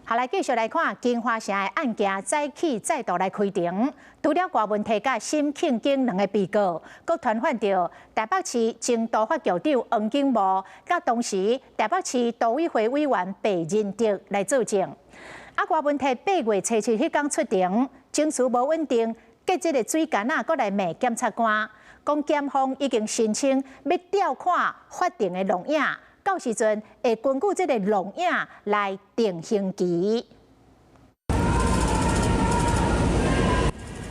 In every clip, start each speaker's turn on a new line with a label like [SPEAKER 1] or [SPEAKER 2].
[SPEAKER 1] 下来继续来看金华城的案件早起再度来开庭，除了郭文摕甲沈庆京两个被告，阁传唤到台北市前督法局长黄景武，甲当时台北市都委会委员白仁德来作证。郭文摕8月初7迄天出庭，情绪无稳定，结这个水干仔阁来骂检察官，讲检方已经申请要调看法庭的录影。 到时阵会根据这个录影来定刑期。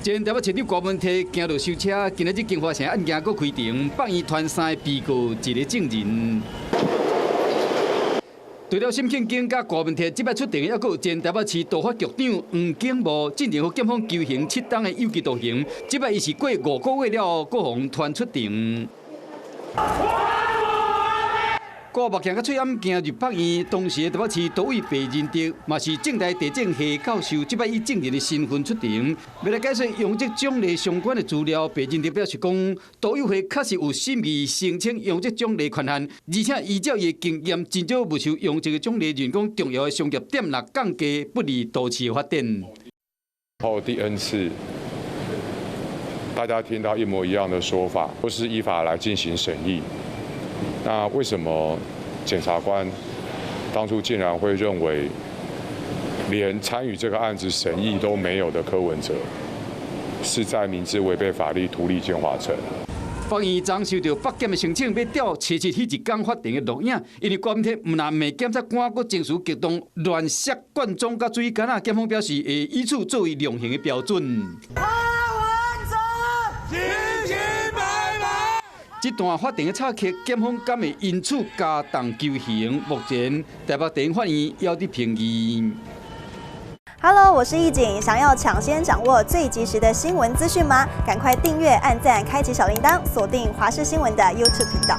[SPEAKER 2] 前台北市长郭文摕行路收车，今日这金华城案件阁开庭，放伊传3个被告，一个证人。除了沈庆京甲郭文摕，即摆出庭还阁有前台北市督法局长黄景武，进前予检方求刑7档的有期徒刑。即摆伊是过5个月了，阁互传出庭。 郭目镜甲翠暗行入法院，当时台北市都委白仁德，嘛是政大地政系教授，即摆以证人的身份出庭，要来解释用这种类相关的资料。白仁德表示讲，都委会确实有审议申请用这种类权限，而且依照伊的经验，真少不受用这个种类员工重要的商业点6降低，不利都市的发展。
[SPEAKER 3] 后第 N 次，大家听到一模一样的说法，都是依法来进行审议。 那为什么检察官当初竟然会认为，连参与这个案子审议都没有的柯文哲，是在明知违背法律图利建华城？
[SPEAKER 2] 法院昨收到北检的申请，要调7迄一天法庭的录影，因为郭文摕唔但骂检察官，阁情绪激动，乱射灌装甲水干仔，检方表示会以此作为量刑的标准。 这段法庭的插曲，检方敢会因此加重求刑？目前台北地方法院还在评议。
[SPEAKER 4] Hello， 我是易景，想要抢先掌握最及时的新闻资讯吗？赶快订阅、按赞、开启小铃铛，锁定华视新闻的 YouTube 频道。